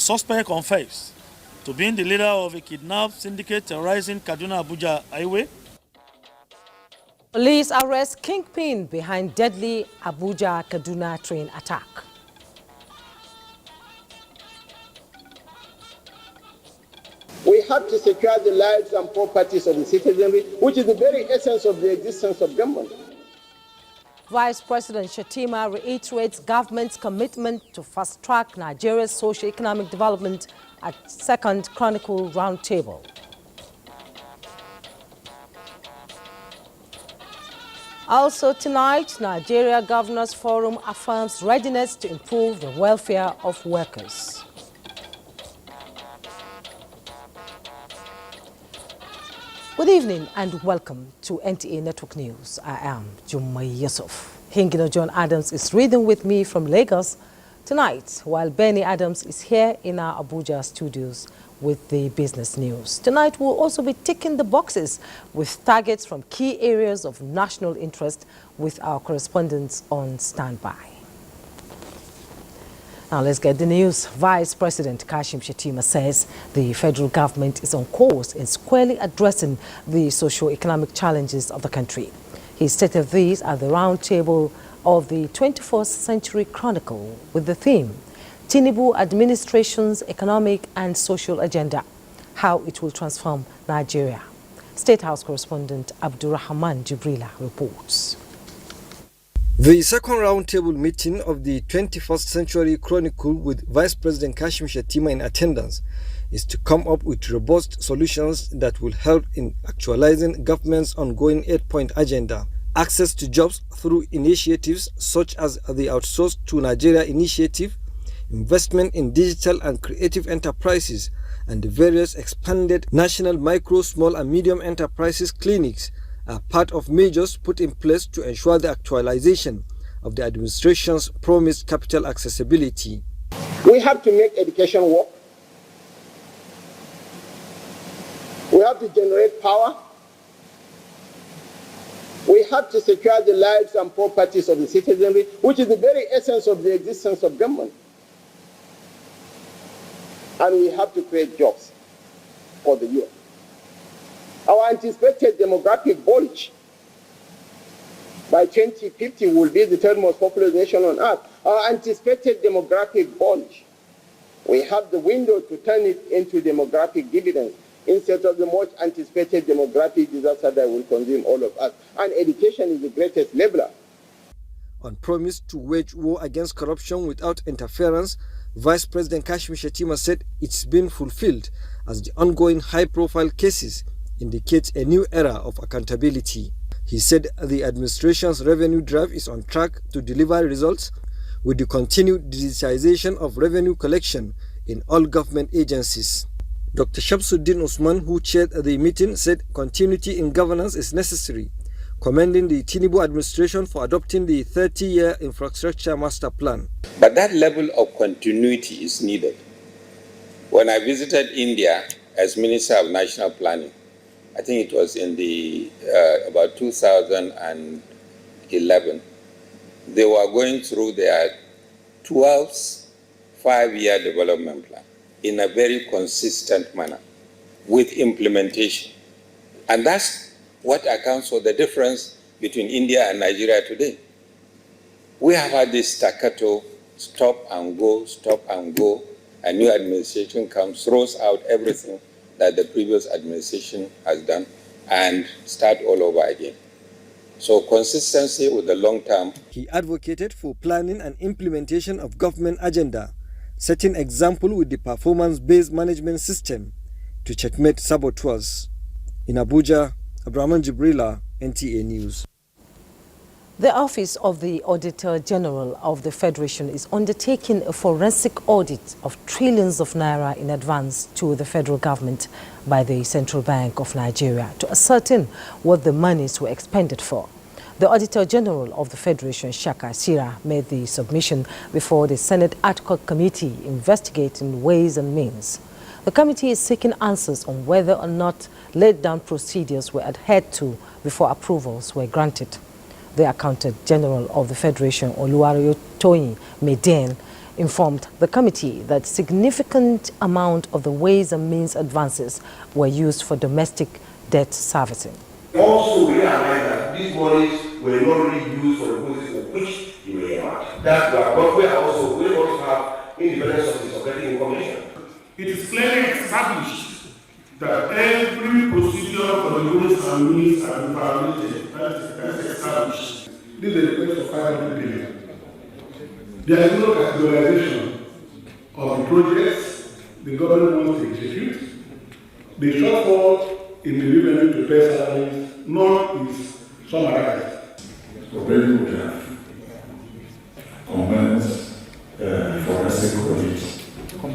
suspect confessed to being the leader of a kidnap syndicate terrorizing Kaduna-Abuja highway. Police arrest kingpin behind deadly Abuja-Kaduna train attack. We have to secure the lives and properties of the citizenry, which is the very essence of the existence of government. Vice President Shettima reiterates government's commitment to fast-track Nigeria's socio-economic development at Second Chronicle Roundtable. Also tonight, Nigeria Governors Forum affirms readiness to improve the welfare of workers. Good evening and welcome to NTA Network News. I am Jummai Yusuf. Hingino John Adams is reading with me from Lagos tonight, while Benny Adams is here in our Abuja studios with the business news. Tonight we'll also be ticking the boxes with targets from key areas of national interest with our correspondents on standby. Now let's get the news. Vice President Kashim Shettima says the federal government is on course in squarely addressing the socio-economic challenges of the country. He stated these at the roundtable of the 21st Century Chronicle with the theme, Tinubu Administration's Economic and Social Agenda, How It Will Transform Nigeria. State House correspondent Abdurrahman Jibrila reports. The second roundtable meeting of the 21st Century Chronicle with Vice President Kashim Shettima in attendance is to come up with robust solutions that will help in actualizing government's ongoing 8-point agenda. Access to jobs through initiatives such as the Outsourced to Nigeria initiative, investment in digital and creative enterprises, and the various expanded national micro, small and medium enterprises clinics are part of measures put in place to ensure the actualization of the administration's promised capital accessibility. We have to make education work. We have to generate power. We have to secure the lives and properties of the citizenry, which is the very essence of the existence of government. And we have to create jobs for the youth. Our anticipated demographic bulge by 2050 will be the third most populous nation on earth. Our anticipated demographic bulge, we have the window to turn it into demographic dividends instead of the much anticipated demographic disaster that will consume all of us. And education is the greatest leveler. On promise to wage war against corruption without interference, Vice President Kashim Shettima said it's been fulfilled as the ongoing high-profile cases indicates a new era of accountability. He said the administration's revenue drive is on track to deliver results with the continued digitization of revenue collection in all government agencies. Dr. Shamsuddin Usman, who chaired the meeting, said continuity in governance is necessary, commending the Tinubu administration for adopting the 30-year infrastructure master plan. But that level of continuity is needed. When I visited India as Minister of National Planning, I think it was in the about 2011, they were going through their 12th 5-year development plan in a very consistent manner with implementation. And that's what accounts for the difference between India and Nigeria today. We have had this staccato, stop and go, a new administration comes, throws out everything that the previous administration has done and start all over again. So consistency with the long term. He advocated for planning and implementation of government agenda, setting example with the performance-based management system to checkmate saboteurs. In Abuja, Abdurrahman Jibrila, NTA News. The Office of the Auditor General of the Federation is undertaking a forensic audit of trillions of naira in advance to the federal government by the Central Bank of Nigeria to ascertain what the monies were expended for. The Auditor General of the Federation, Shaka Sira, made the submission before the Senate Ad hoc Committee investigating Ways and Means. The committee is seeking answers on whether or not laid-down procedures were adhered to before approvals were granted. The Accountant General of the Federation, Oluwarotoyin Meden, informed the committee that significant amount of the Ways and Means advances were used for domestic debt servicing. Also realize that these monies were not really used for the purposes for which they were earmarked. That's why, but we also have independent sources of getting information. It is clearly established that every procedure for the Ways and Means has been violated. That is established. This is a request for 500 billion. There is no categorization of the projects the government wants to execute. The shortfall in the revenue to pay salaries, none is summarized. Already we have commenced forensic audit on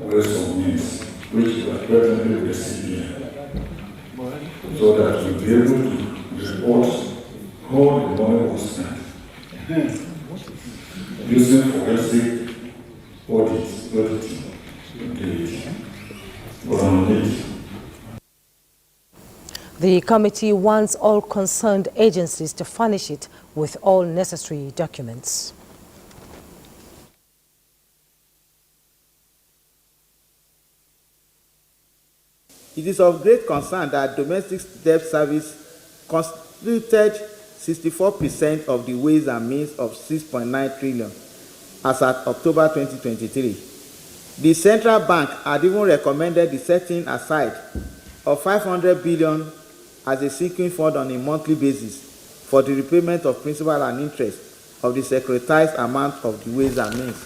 Ways and Means, which we are presently with the CBN, so that we'll be able to report how the money was spent. Using forensic auditing The committee wants all concerned agencies to furnish it with all necessary documents. It is of great concern that domestic debt service constituted 64% of the Ways and Means of 6.9 trillion as at October 2023. The central bank had even recommended the setting aside of 500 billion as a sinking fund on a monthly basis for the repayment of principal and interest of the securitized amount of the Ways and Means.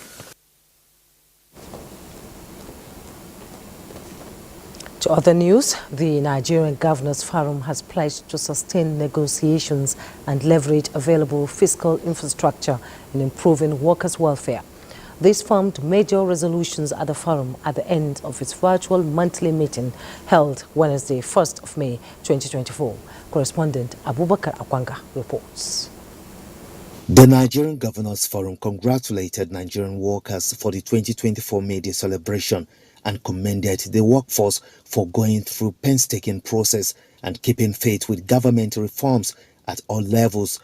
To other news, the Nigerian Governors Forum has pledged to sustain negotiations and leverage available fiscal infrastructure in improving workers' welfare. This formed major resolutions at the forum at the end of its virtual monthly meeting held Wednesday, 1st of May 2024. Correspondent Abubakar Akwanga reports. The Nigerian Governors Forum congratulated Nigerian workers for the 2024 May Day celebration and commended the workforce for going through painstaking process and keeping faith with government reforms at all levels.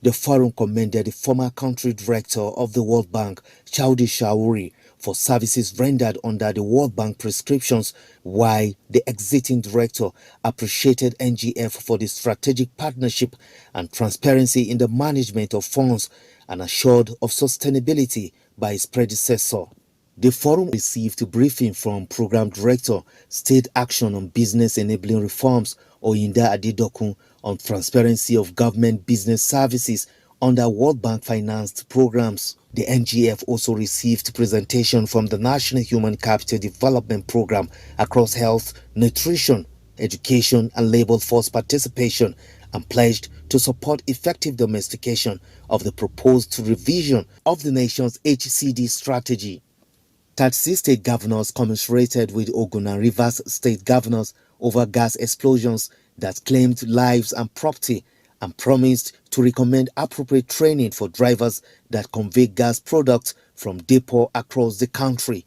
The forum commended the former country director of the World Bank, Chaudi Shauri, for services rendered under the World Bank prescriptions, while the exiting director appreciated NGF for the strategic partnership and transparency in the management of funds and assured of sustainability by his predecessor. The forum received a briefing from Program Director, State Action on Business Enabling Reforms, Oyinda Adedokun, on transparency of government business services under World Bank financed programs. The NGF also received presentation from the National Human Capital Development Program across health, nutrition, education and labor force participation, and pledged to support effective domestication of the proposed revision of the nation's HCD strategy. 36 state governors commiserated with Ogun and Rivers state governors over gas explosions that claimed lives and property and promised to recommend appropriate training for drivers that convey gas products from depot across the country.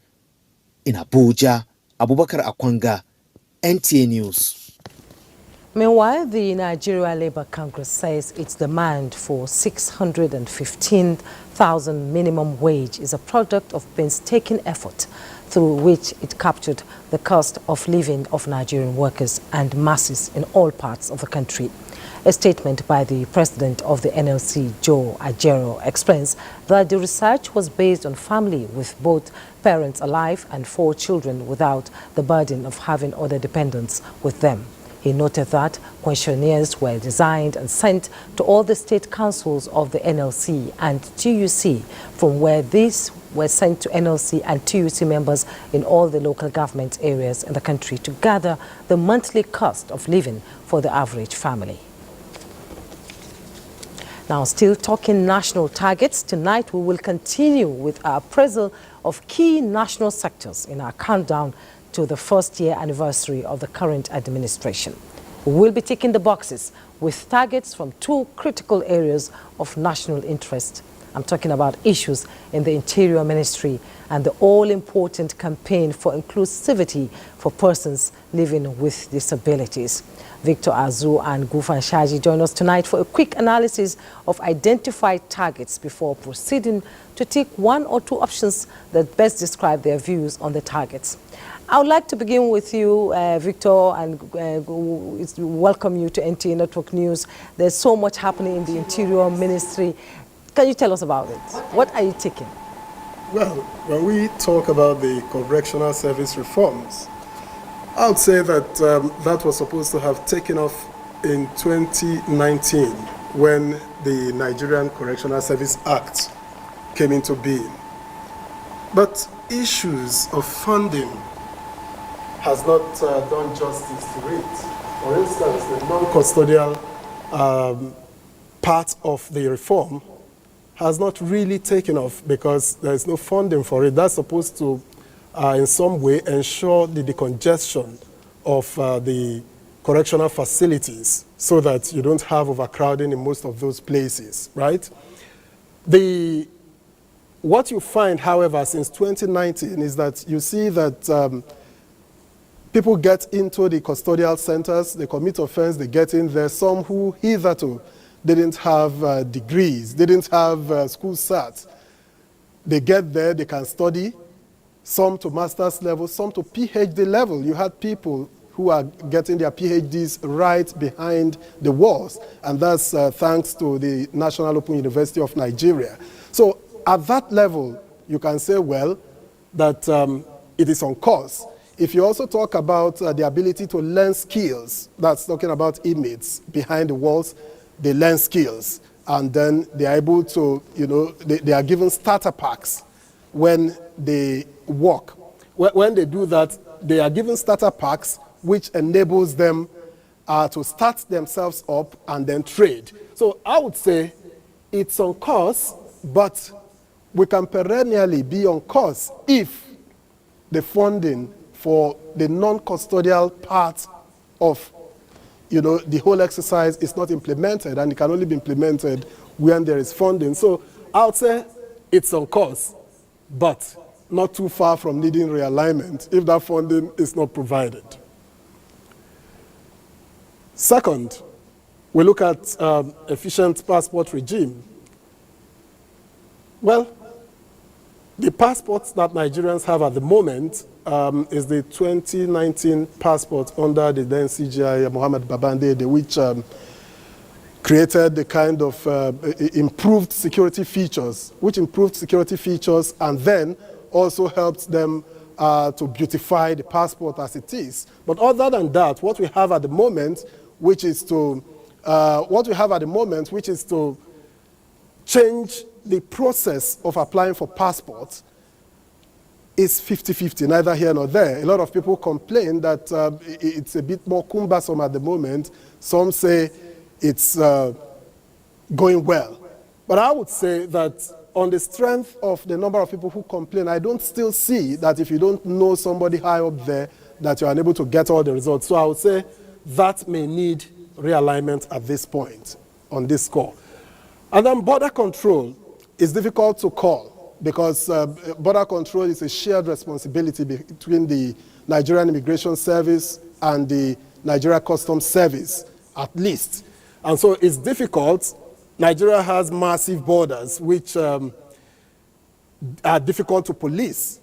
In Abuja, Abubakar Akwanga, NTA News. Meanwhile, the Nigeria Labour Congress says its demand for 615,000 minimum wage is a product of painstaking effort through which it captured the cost of living of Nigerian workers and masses in all parts of the country. A statement by the president of the NLC, Joe Ajero, explains that the research was based on family with both parents alive and 4 children without the burden of having other dependents with them. He noted that questionnaires were designed and sent to all the state councils of the NLC and TUC, from where these were sent to NLC and TUC members in all the local government areas in the country to gather the monthly cost of living for the average family. Now, still talking national targets, tonight we will continue with our appraisal of key national sectors in our countdown to the first year anniversary of the current administration. We will be ticking the boxes with targets from 2 critical areas of national interest: I'm talking about issues in the Interior Ministry and the all-important campaign for inclusivity for persons living with disabilities. Victor Azu and Gufan Shaji join us tonight for a quick analysis of identified targets before proceeding to take one or two options that best describe their views on the targets. I would like to begin with you, Victor, and welcome you to NTA Network News. There's so much happening in the Interior Ministry. Can you tell us about it? What are you taking? Well, when we talk about the correctional service reforms, I would say that that was supposed to have taken off in 2019 when the Nigerian Correctional Service Act came into being. But issues of funding has not done justice to it. For instance, the non-custodial part of the reform has not really taken off because there is no funding for it. That's supposed to, in some way, ensure the decongestion of the correctional facilities so that you don't have overcrowding in most of those places, right? What you find, however, since 2019 is that you see that people get into the custodial centers, they commit offense, they get in there. Some who hitherto didn't have degrees, didn't have school certs. They get there, they can study, some to master's level, some to PhD level. You had people who are getting their PhDs right behind the walls, and that's thanks to the National Open University of Nigeria. So at that level, you can say, well, that it is on course. If you also talk about the ability to learn skills, that's talking about inmates behind the walls, they learn skills, and then they are able to, they are given starter packs when they work. When they do that, they are given starter packs, which enables them to start themselves up and then trade. So I would say it's on course, but we can perennially be on course if the funding for the non-custodial part of the whole exercise is not implemented, and it can only be implemented when there is funding. So I would say it's on course, but not too far from needing realignment if that funding is not provided. Second, we look at efficient passport regime. Well, the passports that Nigerians have at the moment is the 2019 passport under the then CGI Mohammed Babandede, which created the kind of improved security features, and then also helped them to beautify the passport as it is. But other than that, what we have at the moment, which is to change the process of applying for passports, is 50-50, neither here nor there. A lot of people complain that it's a bit more cumbersome at the moment. Some say it's going well. But I would say that on the strength of the number of people who complain, I don't still see that if you don't know somebody high up there, that you are unable to get all the results. So I would say that may need realignment at this point on this score. And then border control is difficult to call, because border control is a shared responsibility between the Nigerian Immigration Service and the Nigeria Customs Service, at least. And so it's difficult. Nigeria has massive borders, which are difficult to police.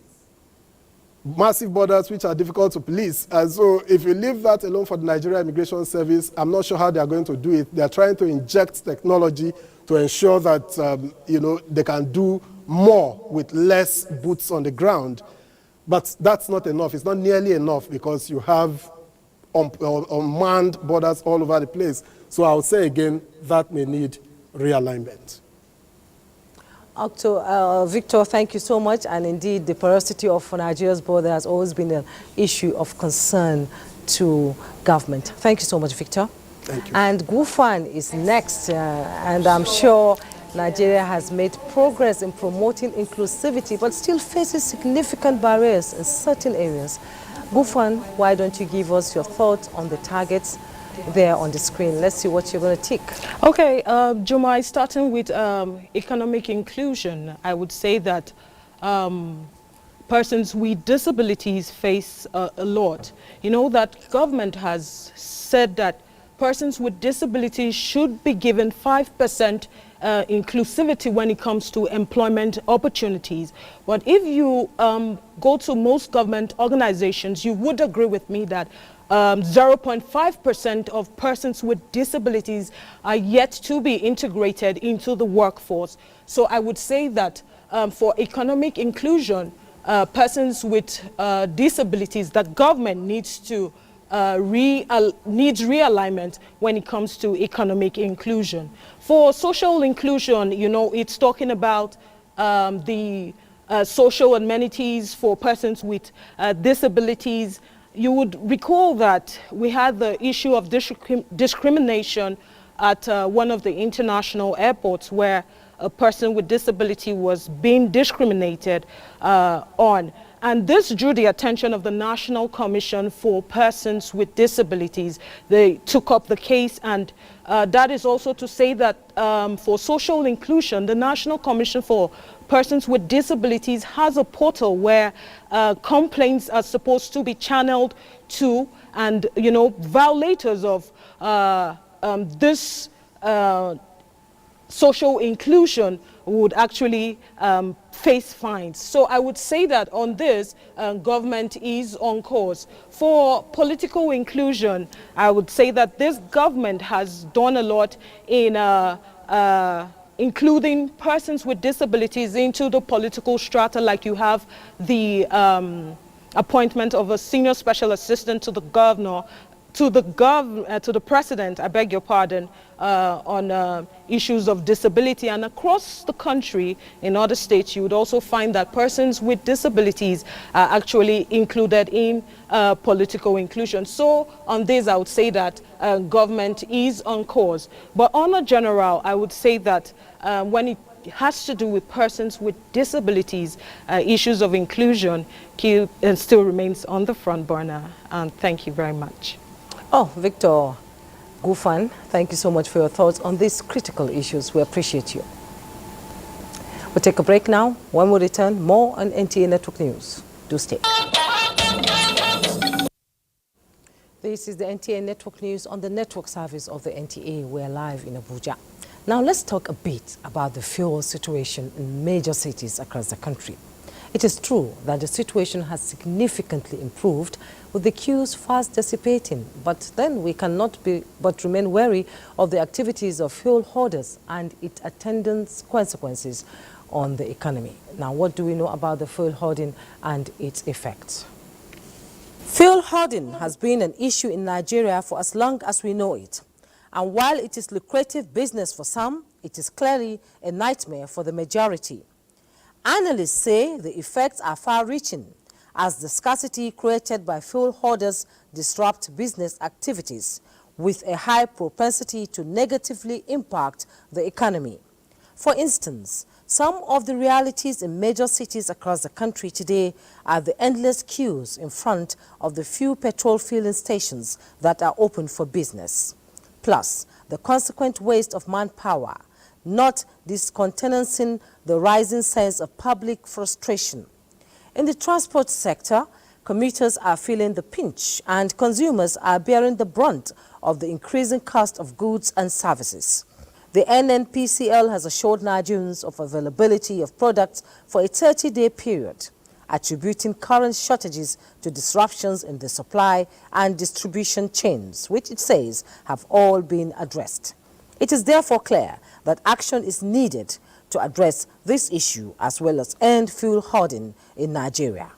Massive borders which are difficult to police. And so if you leave that alone for the Nigeria Immigration Service, I'm not sure how they are going to do it. They are trying to inject technology to ensure that they can do more with less boots on the ground. But that's not enough. It's not nearly enough, because you have unmanned borders all over the place. So I would say again, that may need realignment. Victor, thank you so much. And indeed, the porosity of Nigeria's border has always been an issue of concern to government. Thank you so much, Victor. Thank you. And Gufan is next, and I'm sure Nigeria has made progress in promoting inclusivity, but still faces significant barriers in certain areas. Gufan, why don't you give us your thoughts on the targets there on the screen. Let's see what you're going to tick. Okay, Jumai, starting with economic inclusion, I would say that persons with disabilities face a lot. You know that government has said that persons with disabilities should be given 5% inclusivity when it comes to employment opportunities. But if you go to most government organizations, you would agree with me that 0.5% of persons with disabilities are yet to be integrated into the workforce. So I would say that for economic inclusion, persons with disabilities, the government needs to needs realignment when it comes to economic inclusion. For social inclusion, you know, it's talking about the social amenities for persons with disabilities. You would recall that we had the issue of discrimination at one of the international airports where a person with disability was being discriminated on. And this drew the attention of the National Commission for Persons with Disabilities. They took up the case, and that is also to say that for social inclusion, the National Commission for Persons with Disabilities has a portal where complaints are supposed to be channeled to, and, you know, violators of this social inclusion would actually face fines. So I would say that on this, government is on course. For political inclusion, I would say that this government has done a lot in including persons with disabilities into the political strata, like you have the appointment of a senior special assistant to the governor, to the president, I beg your pardon, on issues of disability. And across the country, in other states, you would also find that persons with disabilities are actually included in political inclusion. So on this, I would say that government is on course. But on a general, I would say that when it has to do with persons with disabilities, issues of inclusion still remains on the front burner. And thank you very much. Oh, Victor Gufan, thank you so much for your thoughts on these critical issues. We appreciate you. We'll take a break now. When we return, more on NTA Network News. Do stay. This is the NTA Network News on the network service of the NTA. We're live in Abuja. Now let's talk a bit about the fuel situation in major cities across the country. It is true that the situation has significantly improved, with the queues fast dissipating, but then we cannot but remain wary of the activities of fuel hoarders and its attendant consequences on the economy. Now, what do we know about the fuel hoarding and its effects? Fuel hoarding has been an issue in Nigeria for as long as we know it. And while it is lucrative business for some, it is clearly a nightmare for the majority. Analysts say the effects are far-reaching, as the scarcity created by fuel hoarders disrupt business activities, with a high propensity to negatively impact the economy. For instance, some of the realities in major cities across the country today are the endless queues in front of the few petrol filling stations that are open for business, plus the consequent waste of manpower, not discountenancing the rising sense of public frustration. In the transport sector, commuters are feeling the pinch and consumers are bearing the brunt of the increasing cost of goods and services. The NNPCL has assured Nigerians of availability of products for a 30-day period, attributing current shortages to disruptions in the supply and distribution chains, which it says have all been addressed. It is therefore clear that action is needed to address this issue as well as end fuel hoarding in Nigeria.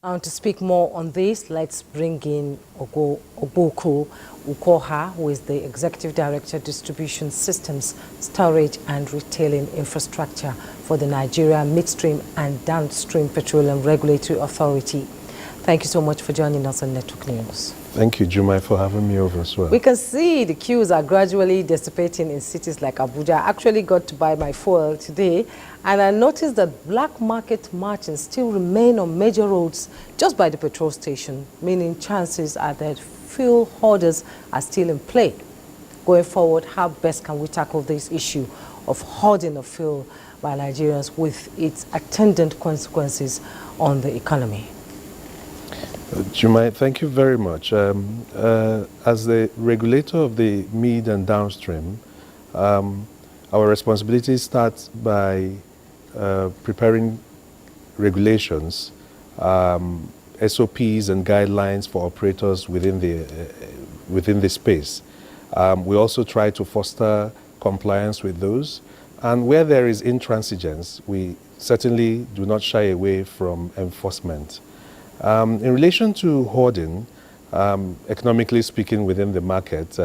Now, to speak more on this, let's bring in Ogboko Ukoha, who is the Executive Director, Distribution Systems, Storage and Retailing Infrastructure for the Nigeria Midstream and Downstream Petroleum Regulatory Authority. Thank you so much for joining us on Network News. Thank you, Jumai, for having me over as well. We can see the queues are gradually dissipating in cities like Abuja. I actually got to buy my fuel today, and I noticed that black market merchants still remain on major roads just by the petrol station, meaning chances are that fuel hoarders are still in play. Going forward, how best can we tackle this issue of hoarding of fuel by Nigerians with its attendant consequences on the economy? Jumai, thank you very much. As the regulator of the mid and downstream, our responsibility starts by preparing regulations, SOPs and guidelines for operators within the space. We also try to foster compliance with those. And where there is intransigence, we certainly do not shy away from enforcement. In relation to hoarding, economically speaking within the market,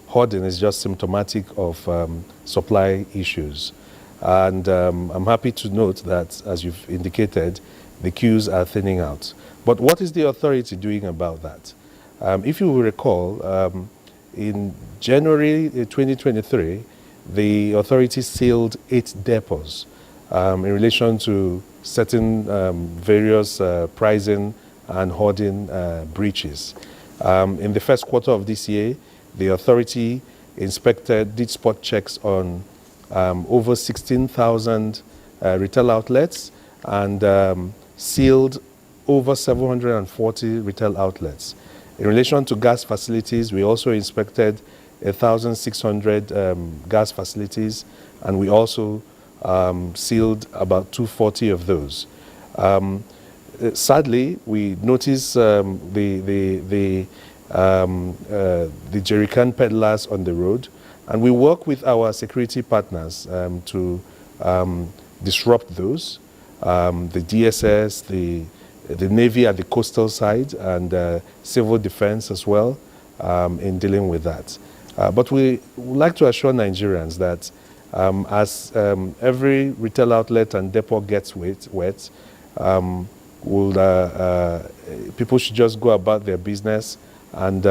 hoarding is just symptomatic of supply issues. And I'm happy to note that, as you've indicated, the queues are thinning out. But what is the authority doing about that? If you will recall, in January 2023, the authority sealed 8 depots in relation to certain various pricing and hoarding breaches. In the first quarter of this year, the authority did spot checks on over 16,000 retail outlets and sealed over 740 retail outlets. In relation to gas facilities, we also inspected 1,600 gas facilities, and we also sealed about 240 of those. Sadly, we noticed the jerrycan peddlers on the road, and we work with our security partners to disrupt those. The DSS, the Navy at the coastal side, and civil defense as well in dealing with that. But we would like to assure Nigerians that as every retail outlet and depot gets wet, people should just go about their business and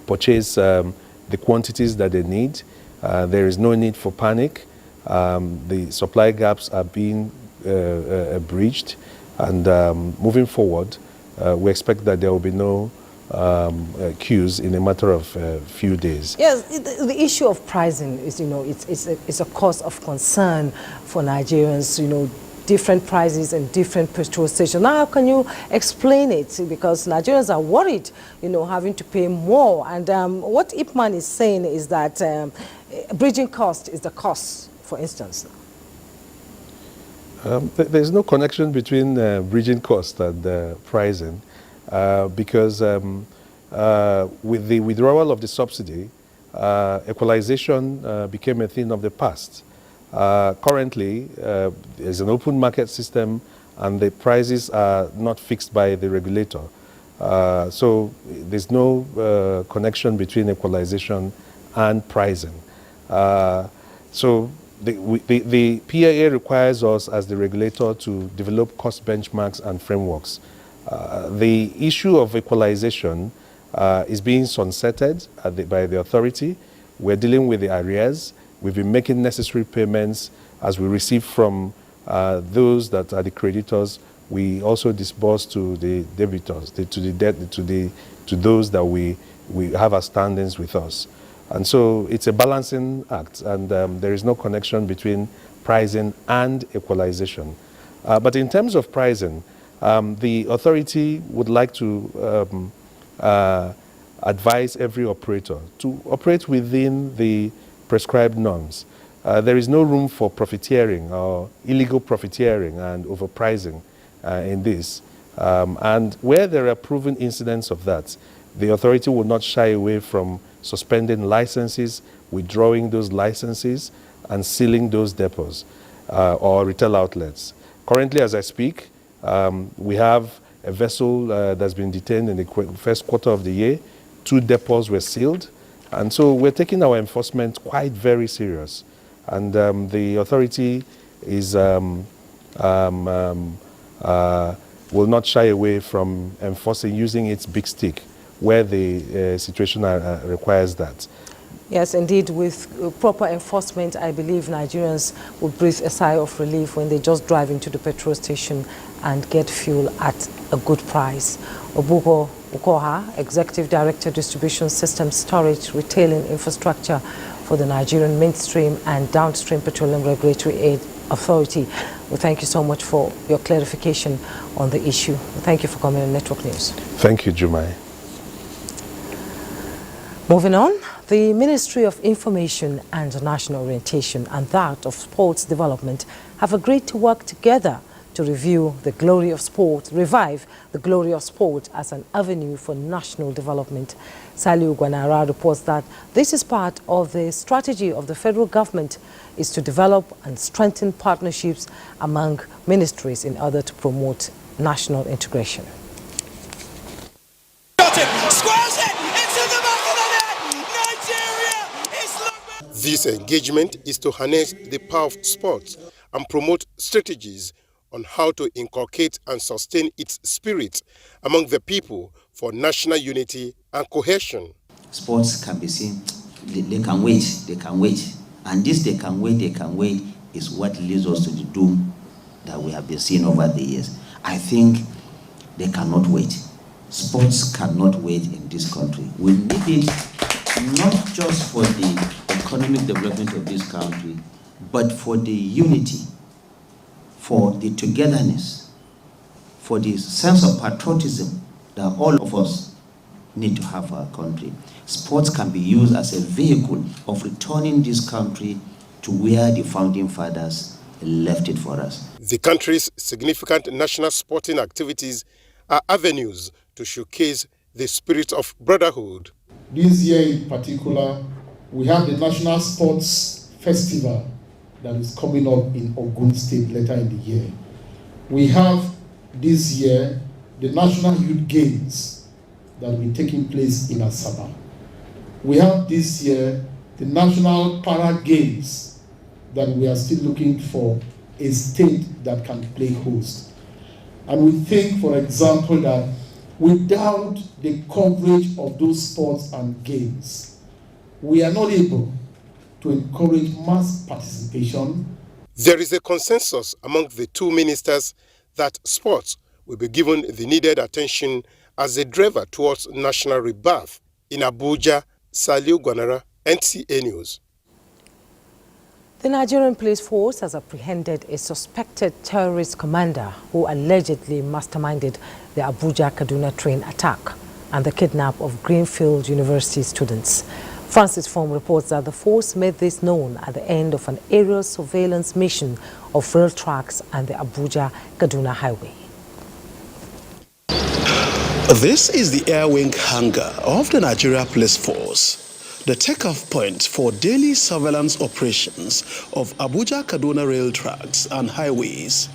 purchase the quantities that they need. There is no need for panic. The supply gaps are being breached, and moving forward, we expect that there will be no queues in a matter of a few days. Yes, the issue of pricing is, it's a cause of concern for Nigerians, different prices and different petrol stations. Now, how can you explain it? Because Nigerians are worried, having to pay more. And what Ipman is saying is that bridging cost is the cost, for instance. There's no connection between bridging cost and pricing because with the withdrawal of the subsidy, equalization became a thing of the past. Currently, there's an open market system and the prices are not fixed by the regulator. So there's no connection between equalization and pricing. So the PIA requires us as the regulator to develop cost benchmarks and frameworks. The issue of equalization is being sunsetted by the authority. We're dealing with the arrears. We've been making necessary payments as we receive from those that are the creditors. We also disburse to the debitors, to those that we have our standings with us. And so it's a balancing act, and there is no connection between pricing and equalization. But in terms of pricing, the authority would like to advise every operator to operate within the prescribed norms. There is no room for profiteering or illegal profiteering and overpricing in this. And where there are proven incidents of that, the authority will not shy away from suspending licenses, withdrawing those licenses, and sealing those depots or retail outlets. Currently, as I speak, we have a vessel that's been detained in the first quarter of the year. 2 depots were sealed. And so we're taking our enforcement quite very serious. And the authority is will not shy away from enforcing, using its big stick where the situation requires that. Yes, indeed, with proper enforcement, I believe Nigerians will breathe a sigh of relief when they just drive into the petrol station and get fuel at a good price. Obugo, Ukoha, Executive Director, Distribution Systems, Storage, Retailing Infrastructure for the Nigerian Mainstream and Downstream Petroleum Regulatory Aid Authority. We thank you so much for your clarification on the issue. Thank you for coming on Network News. Thank you, Jumai. Moving on, the Ministry of Information and National Orientation and that of Sports Development have agreed to work together to revive the glory of sport as an avenue for national development. Saliu Gwanara reports that this is part of the strategy of the federal government is to develop and strengthen partnerships among ministries in order to promote national integration. This engagement is to harness the power of sports and promote strategies on how to inculcate and sustain its spirit among the people for national unity and cohesion. Sports can be seen, they can wait. And this they can wait is what leads us to the doom that we have been seeing over the years. I think they cannot wait. Sports cannot wait in this country. We need it not just for the economic development of this country, but for the unity, for the togetherness, for the sense of patriotism that all of us need to have for our country. Sports can be used as a vehicle of returning this country to where the founding fathers left it for us. The country's significant national sporting activities are avenues to showcase the spirit of brotherhood. This year in particular, we have the National Sports Festival that is coming up in Ogun State later in the year. We have this year the National Youth Games that will be taking place in Asaba. We have this year the National Para Games that we are still looking for a state that can play host. And we think, for example, that without the coverage of those sports and games, we are not able to encourage mass participation. There is a consensus among the two ministers that sports will be given the needed attention as a driver towards national rebirth. In Abuja, Saliu Gwanara, NTA News. The Nigerian police force has apprehended a suspected terrorist commander who allegedly masterminded the Abuja-Kaduna train attack and the kidnap of Greenfield University students. Francis Form reports that the force made this known at the end of an aerial surveillance mission of rail tracks and the Abuja-Kaduna highway. This is the air wing hangar of the Nigeria Police Force, the takeoff point for daily surveillance operations of Abuja-Kaduna rail tracks and highways.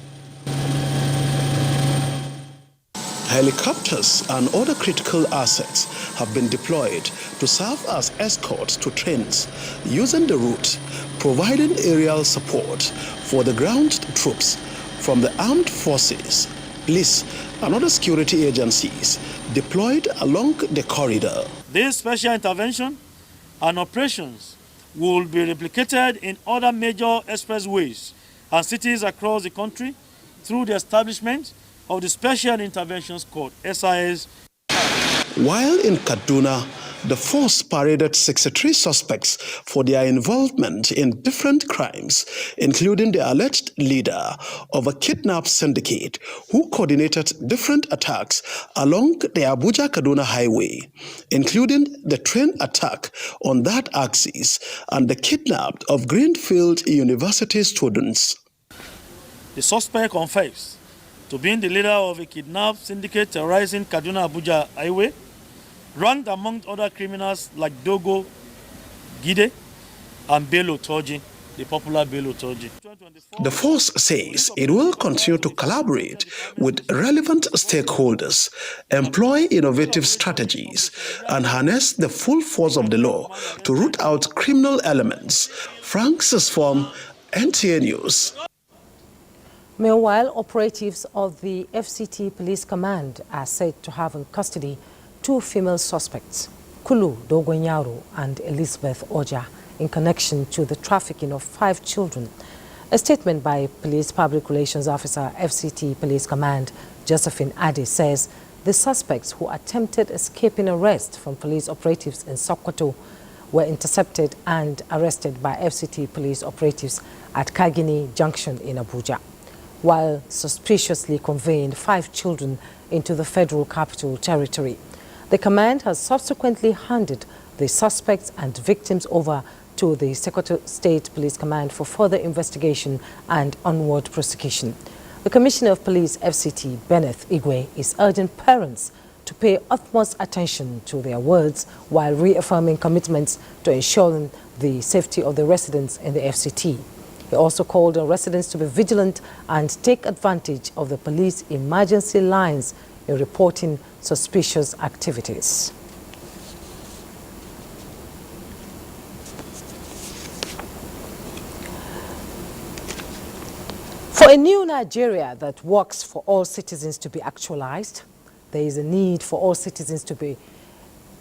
Helicopters and other critical assets have been deployed to serve as escorts to trains using the route, providing aerial support for the ground troops from the armed forces, police, and other security agencies deployed along the corridor. This special intervention and operations will be replicated in other major expressways and cities across the country through the establishment of the Special Intervention Squad, SIS. While in Kaduna, the force paraded 63 suspects for their involvement in different crimes, including the alleged leader of a kidnap syndicate who coordinated different attacks along the Abuja-Kaduna highway, including the train attack on that axis and the kidnap of Greenfield University students. The suspect confessed to being the leader of a kidnap syndicate terrorizing Kaduna-Abuja highway, ranked among other criminals like Dogo Gide and Bello Toji, the popular Bello Toji. The force says it will continue to collaborate with relevant stakeholders, employ innovative strategies, and harness the full force of the law to root out criminal elements. Francis Form, NTA News. Meanwhile, operatives of the FCT Police Command are said to have in custody two female suspects, Kulu Dogonyaro and Elizabeth Oja, in connection to the trafficking of 5 children. A statement by Police Public Relations Officer, FCT Police Command, Josephine Ade, says The suspects who attempted escaping arrest from police operatives in Sokoto were intercepted and arrested by FCT police operatives at Kagini Junction in Abuja, while suspiciously conveying 5 children into the Federal Capital Territory. The command has subsequently handed the suspects and victims over to the Sokoto State Police Command for further investigation and onward prosecution. The Commissioner of Police, FCT, Benneth Igwe, is urging parents to pay utmost attention to their words while reaffirming commitments to ensuring the safety of the residents in the FCT. He also called on residents to be vigilant and take advantage of the police emergency lines in reporting suspicious activities. For a new Nigeria that works for all citizens to be actualized, there is a need for all citizens to be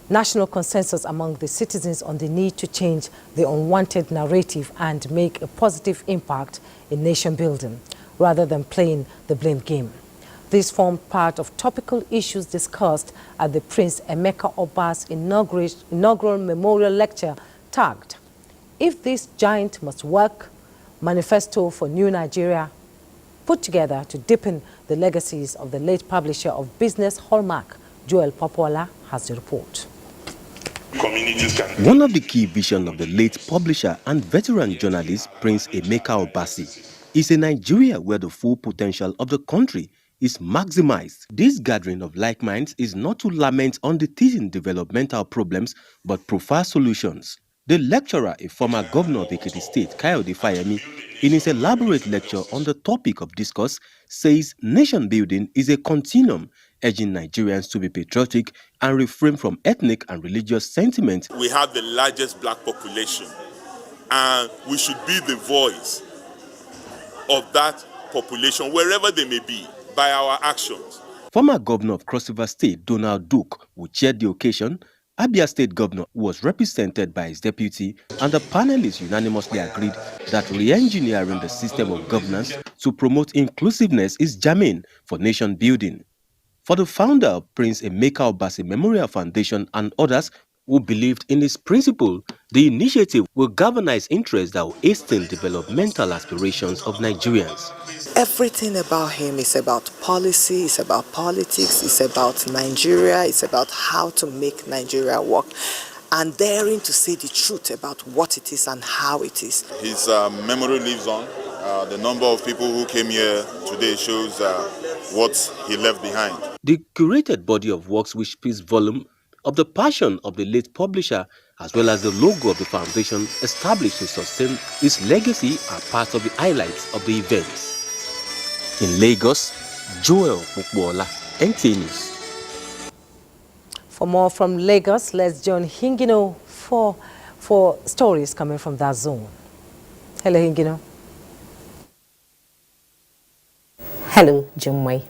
national consensus among the citizens on the need to change the unwanted narrative and make a positive impact in nation building, rather than playing the blame game. This formed part of topical issues discussed at the Prince Emeka Oba's inaugural memorial lecture tagged, "If This Giant Must Work, Manifesto for New Nigeria," put together to deepen the legacies of the late publisher of Business Hallmark, Joel Popola, has the report. One of the key visions of the late publisher and veteran journalist Prince Emeka Obasi is a Nigeria where the full potential of the country is maximized. This gathering of like minds is not to lament on the teething developmental problems, but profile solutions. The lecturer, a former governor of Ekiti State, Kayode Fayemi, in his elaborate lecture on the topic of discourse, says nation building is a continuum, urging Nigerians to be patriotic and refrain from ethnic and religious sentiment. We have the largest black population, and we should be the voice of that population, wherever they may be, by our actions. Former governor of Cross River State, Donald Duke, who chaired the occasion, Abia State governor was represented by his deputy, and the panelists unanimously agreed that re-engineering the system of governance to promote inclusiveness is germane for nation building. For the founder of Prince Emeka Obasi Memorial Foundation and others who believed in his principle, the initiative will galvanize interests that will hasten developmental aspirations of Nigerians. Everything about him is about policy, it's about politics, it's about Nigeria, it's about how to make Nigeria work, and daring to say the truth about what it is and how it is. His memory lives on. The number of people who came here today shows what he left behind. The curated body of works, which speaks volume of the passion of the late publisher, as well as the logo of the foundation established to sustain its legacy, are part of the highlights of the events. In Lagos, Joel Mukbola, NTA News. For more from Lagos, let's join Hingino for stories coming from that zone. Hello, Hingino. Hello, Jumwei.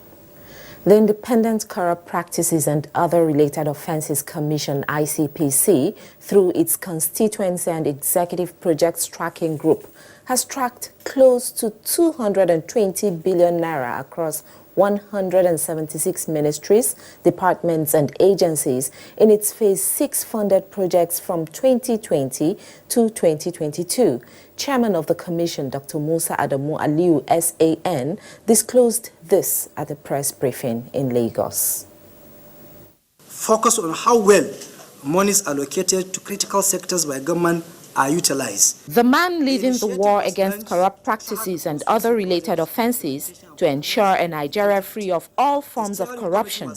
The Independent Corrupt Practices and Other Related Offences Commission, ICPC, through its Constituency and Executive Projects Tracking Group, has tracked close to 220 billion naira across 176 ministries, departments and agencies in its Phase 6 funded projects from 2020 to 2022. Chairman of the Commission, Dr. Musa Adamu Aliu, SAN, disclosed this at a press briefing in Lagos. Focus on how well monies allocated to critical sectors by government are utilized. The man leading the war against corrupt practices and other related offenses to ensure a Nigeria free of all forms of corruption,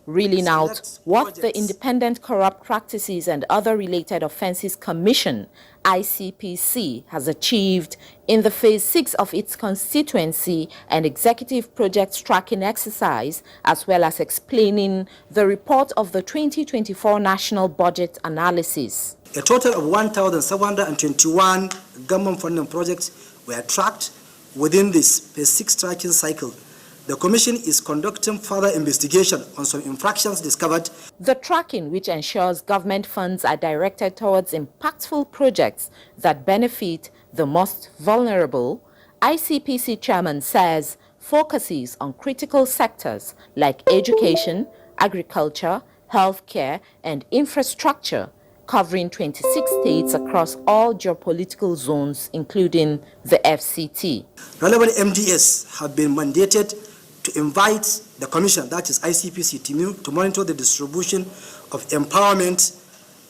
reeling out what the Independent Corrupt Practices and Other Related Offences Commission, ICPC, has achieved in the Phase 6 of its constituency and executive projects tracking exercise, as well as explaining the report of the 2024 National Budget Analysis. A total of 1,721 government funding projects were tracked within this Phase 6 tracking cycle. The Commission is conducting further investigation on some infractions discovered. The tracking, which ensures government funds are directed towards impactful projects that benefit the most vulnerable, ICPC Chairman says focuses on critical sectors like education, agriculture, healthcare, and infrastructure, covering 26 states across all geopolitical zones, including the FCT. Relevant MDS have been mandated to invite the Commission, that is ICPC, to monitor the distribution of empowerment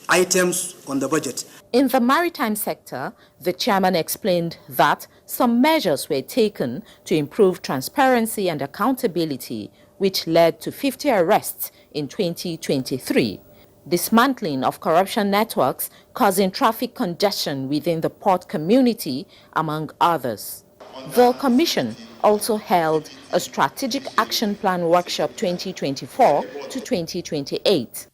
items on the budget. In the maritime sector, the chairman explained that some measures were taken to improve transparency and accountability, which led to 50 arrests in 2023. Dismantling of corruption networks causing traffic congestion within the port community, among others. The Commission also held a Strategic Action Plan Workshop 2024 to 2028.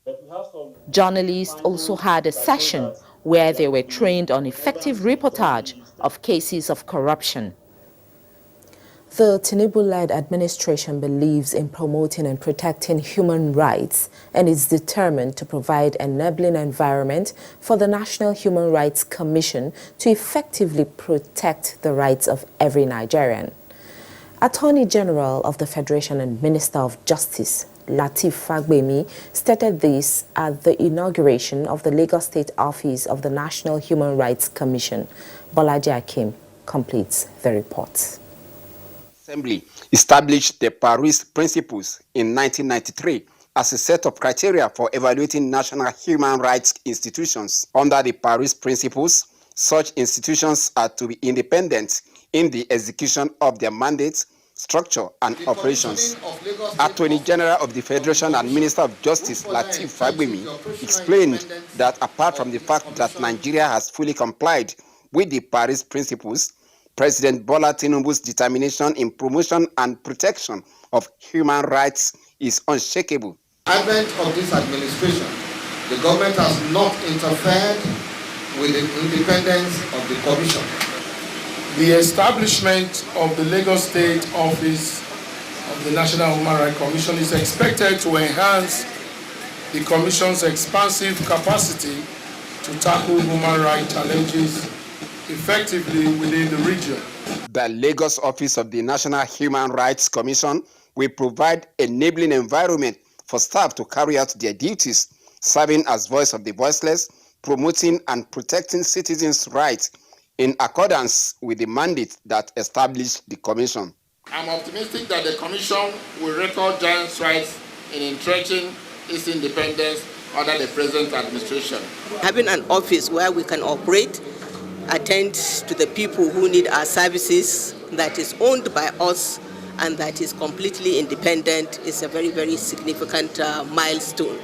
Journalists also had a session where they were trained on effective reportage of cases of corruption. The Tinubu-led administration believes in promoting and protecting human rights and is determined to provide an enabling environment for the National Human Rights Commission to effectively protect the rights of every Nigerian. Attorney General of the Federation and Minister of Justice, Lateef Fagbemi, stated this at the inauguration of the Lagos State Office of the National Human Rights Commission. Bolaji Akim completes the report. Assembly established the Paris Principles in 1993 as a set of criteria for evaluating national human rights institutions. Under the Paris Principles, such institutions are to be independent in the execution of their mandates, structure, and operations. Attorney General of the Federation and Minister of Justice, Lateef Fagbemi, explained that apart from the fact that Nigeria has fully complied with the Paris Principles, President Bola Tinubu's determination in promotion and protection of human rights is unshakable. Advent of this administration, the government has not interfered with the independence of the Commission. The establishment of the Lagos State Office of the National Human Rights Commission is expected to enhance the Commission's expansive capacity to tackle human rights challenges effectively within the region. The Lagos Office of the National Human Rights Commission will provide enabling environment for staff to carry out their duties, serving as voice of the voiceless, promoting and protecting citizens' rights in accordance with the mandate that established the Commission. I'm optimistic that the Commission will record giant strides in entrenching its independence under the present administration. Having an office where we can operate, attend to the people who need our services, that is owned by us and that is completely independent, is a very, very significant milestone.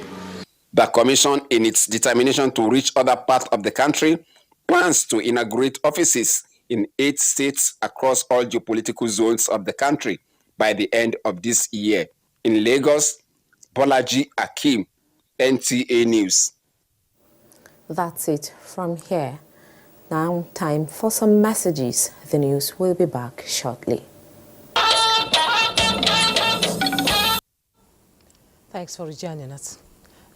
The Commission, in its determination to reach other parts of the country, plans to inaugurate offices in 8 states across all geopolitical zones of the country by the end of this year. In Lagos, Bolaji Akim, NTA News. That's it from here. Now, time for some messages. The news will be back shortly. Thanks for joining us.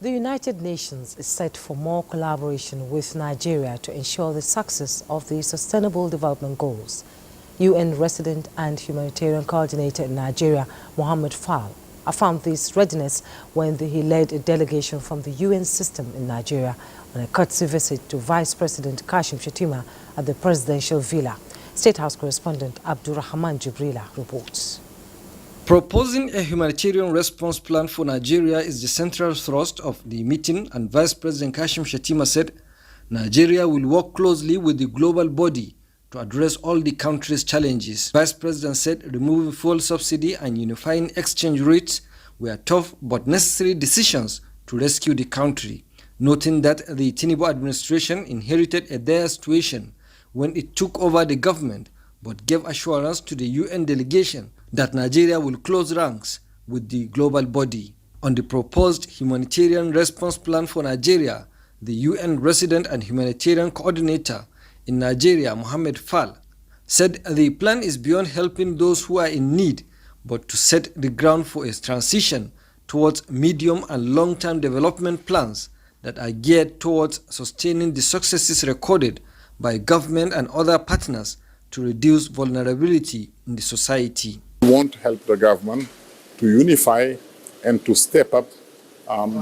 The United Nations is set for more collaboration with Nigeria to ensure the success of the Sustainable Development Goals. UN Resident and Humanitarian Coordinator in Nigeria, Mohammed Fall, affirmed this readiness when he led a delegation from the UN system in Nigeria on a courtesy visit to Vice President Kashim Shettima at the presidential villa. State House correspondent Abdurrahman Jibrila reports. Proposing a humanitarian response plan for Nigeria is the central thrust of the meeting, and Vice President Kashim Shettima said Nigeria will work closely with the global body to address all the country's challenges. Vice President said removing fuel subsidy and unifying exchange rates were tough but necessary decisions to rescue the country, noting that the Tinubu administration inherited a dire situation when it took over the government, but gave assurance to the UN delegation that Nigeria will close ranks with the global body. On the proposed humanitarian response plan for Nigeria, the UN Resident and Humanitarian Coordinator in Nigeria, Mohammed Fall, said the plan is beyond helping those who are in need, but to set the ground for a transition towards medium and long-term development plans that are geared towards sustaining the successes recorded by government and other partners to reduce vulnerability in the society. We want to help the government to unify and to step up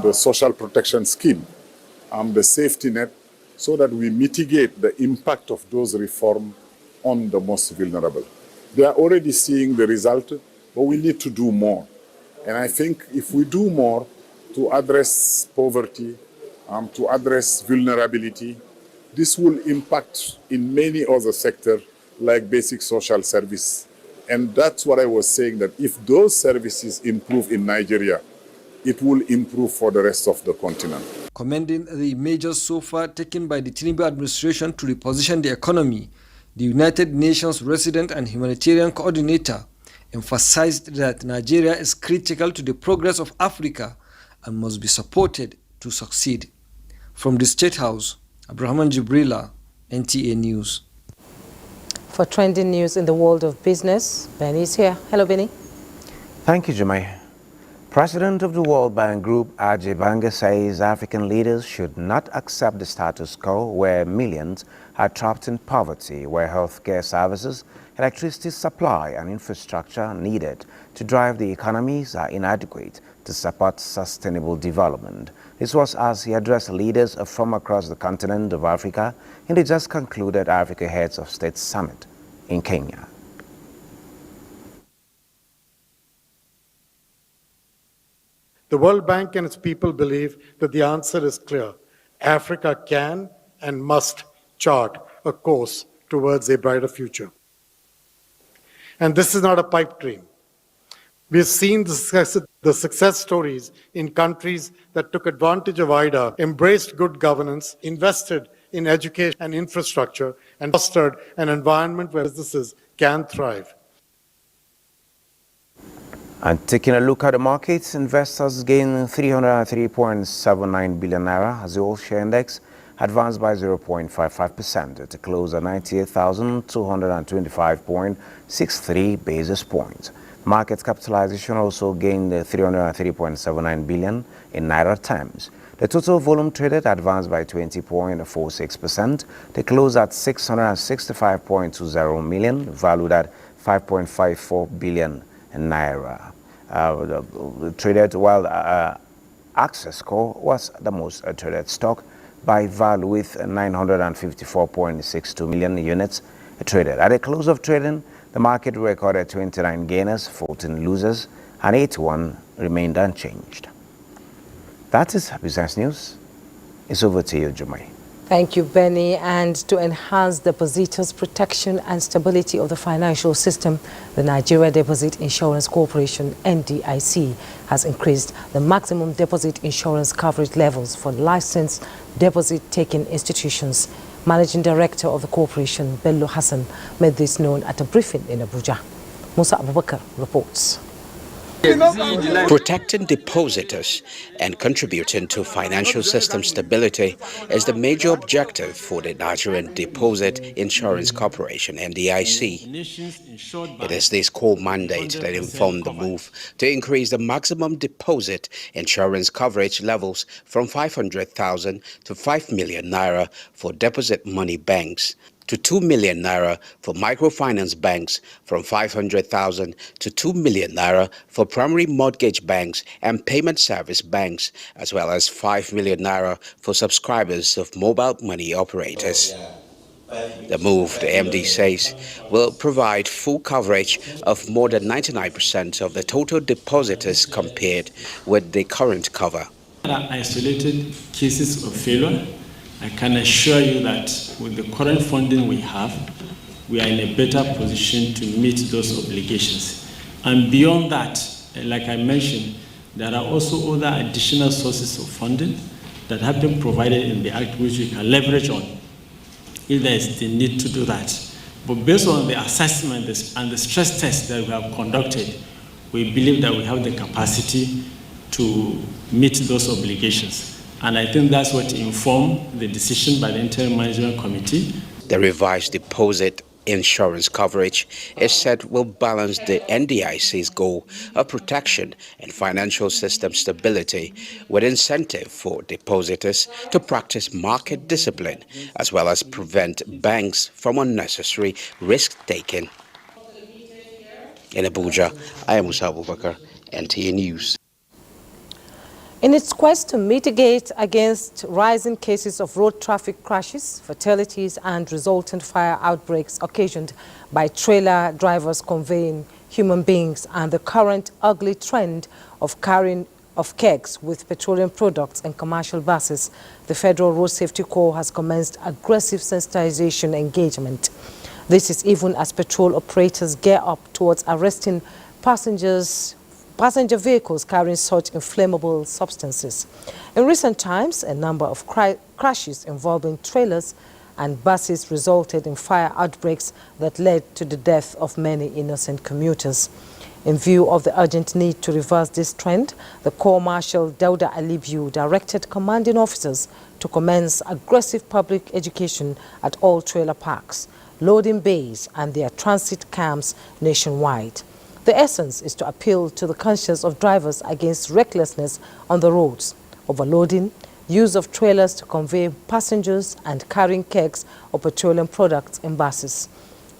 the social protection scheme, the safety net, so that we mitigate the impact of those reforms on the most vulnerable. They are already seeing the result, but we need to do more. And I think if we do more to address poverty, to address vulnerability, this will impact in many other sectors like basic social service. And that's what I was saying, that if those services improve in Nigeria, it will improve for the rest of the continent. Commending the measures so far taken by the Tinubu administration to reposition the economy, the United Nations Resident and Humanitarian Coordinator emphasized that Nigeria is critical to the progress of Africa and must be supported to succeed. From the State House, Abrahaman Jibrila, NTA News. For trending news in the world of business, Benny is here. Hello, Benny. Thank you, Jumai. President of the World Bank Group, Ajay Banga, says African leaders should not accept the status quo where millions are trapped in poverty, where healthcare services, electricity supply and infrastructure needed to drive the economies are inadequate to support sustainable development. This was as he addressed leaders from across the continent of Africa in the just concluded Africa Heads of State Summit in Kenya. The World Bank and its people believe that the answer is clear. Africa can and must chart a course towards a brighter future. And this is not a pipe dream. We have seen the success stories in countries that took advantage of IDA, embraced good governance, invested in education and infrastructure, and fostered an environment where businesses can thrive. And taking a look at the markets, investors gained 303.79 billion naira as the whole share index advanced by 0.55% to close at 98,225.63 basis points. Market capitalization also gained 303.79 billion in naira terms. The total volume traded advanced by 20.46% to close at 665.20 million, valued at 5.54 billion naira. Traded while Access Core was the most traded stock by value with 954.62 million units traded. At the close of trading, the market recorded 29 gainers, 14 losers, and 81 remained unchanged. That is business news. It's over to you, Jumai. Thank you, Benny. And to enhance depositors' protection and stability of the financial system, the Nigeria Deposit Insurance Corporation, NDIC, has increased the maximum deposit insurance coverage levels for licensed deposit-taking institutions. Managing Director of the corporation, Bello Hassan, made this known at a briefing in Abuja. Musa Abubakar reports. Protecting depositors and contributing to financial system stability is the major objective for the Nigerian Deposit Insurance Corporation, NDIC. It is this core mandate that informed the move to increase the maximum deposit insurance coverage levels from 500,000 to 5 million naira for deposit money banks, to 2 million naira for microfinance banks, from 500,000 to 2 million naira for primary mortgage banks and payment service banks, as well as 5 million naira for subscribers of mobile money operators. The move, the MD says, will provide full coverage of more than 99% of the total depositors compared with the current cover. There are isolated cases of failure. I can assure you that with the current funding we have, we are in a better position to meet those obligations. And beyond that, like I mentioned, there are also other additional sources of funding that have been provided in the Act which we can leverage on if there is the need to do that. But based on the assessment and the stress test that we have conducted, we believe that we have the capacity to meet those obligations. And I think that's what informed the decision by the Interim Management Committee. The revised deposit insurance coverage is said will balance the NDIC's goal of protection and financial system stability with incentive for depositors to practice market discipline, as well as prevent banks from unnecessary risk-taking. In Abuja, I am Musa Abubakar, NTA News. In its quest to mitigate against rising cases of road traffic crashes, fatalities and resultant fire outbreaks occasioned by trailer drivers conveying human beings and the current ugly trend of carrying of kegs with petroleum products and commercial buses, the Federal Road Safety Corps has commenced aggressive sensitization engagement. This is even as petrol operators gear up towards arresting passenger vehicles carrying such inflammable substances. In recent times, a number of crashes involving trailers and buses resulted in fire outbreaks that led to the death of many innocent commuters. In view of the urgent need to reverse this trend, the Corps Marshal Dauda Alibiu directed commanding officers to commence aggressive public education at all trailer parks, loading bays and their transit camps nationwide. The essence is to appeal to the conscience of drivers against recklessness on the roads, overloading, use of trailers to convey passengers and carrying kegs of petroleum products in buses.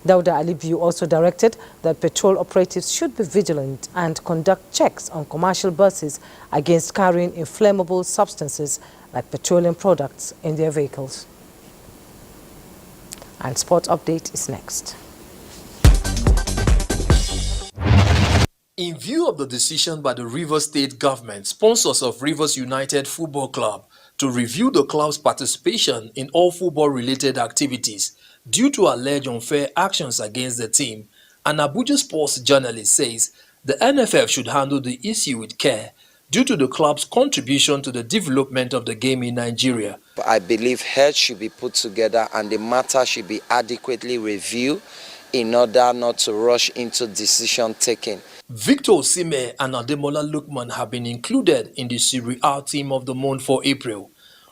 Dauda Alibiu also directed that petrol operatives should be vigilant and conduct checks on commercial buses against carrying inflammable substances like petroleum products in their vehicles. And Sport Update is next. In view of the decision by the Rivers State government, sponsors of Rivers United Football Club, to review the club's participation in all football-related activities due to alleged unfair actions against the team, an Abuja sports journalist says the NFF should handle the issue with care due to the club's contribution to the development of the game in Nigeria. I believe heads should be put together and the matter should be adequately reviewed in order not to rush into decision taking. Victor Osimhen and Ademola Lookman have been included in the Serie A team of the month for April.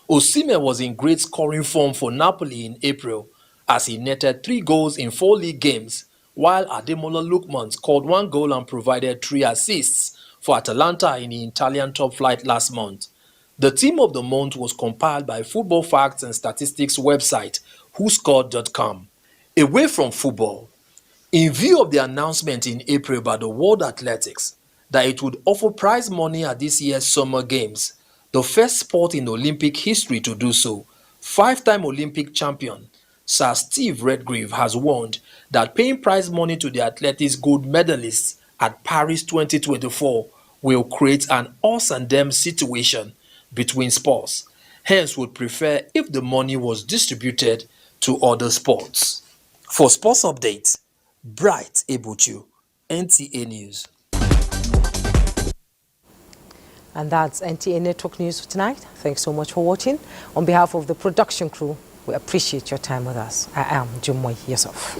Osimhen was in great scoring form for Napoli in April as he netted 3 goals in 4 league games, while Ademola Lookman scored 1 goal and provided 3 assists for Atalanta in the Italian top flight last month. The team of the month was compiled by Football Facts and Statistics website whoscored.com. Away from football, in view of the announcement in April by the World Athletics that it would offer prize money at this year's Summer Games, the first sport in Olympic history to do so, 5-time Olympic champion Sir Steve Redgrave has warned that paying prize money to the athletics gold medalists at Paris 2024 will create an us and them situation between sports. Hence would prefer if the money was distributed to other sports. For Sports Updates, Bright Ebuchu, NTA News. And that's NTA Network News for tonight. Thanks so much for watching. On behalf of the production crew, we appreciate your time with us. I am Jumwe Yusuf.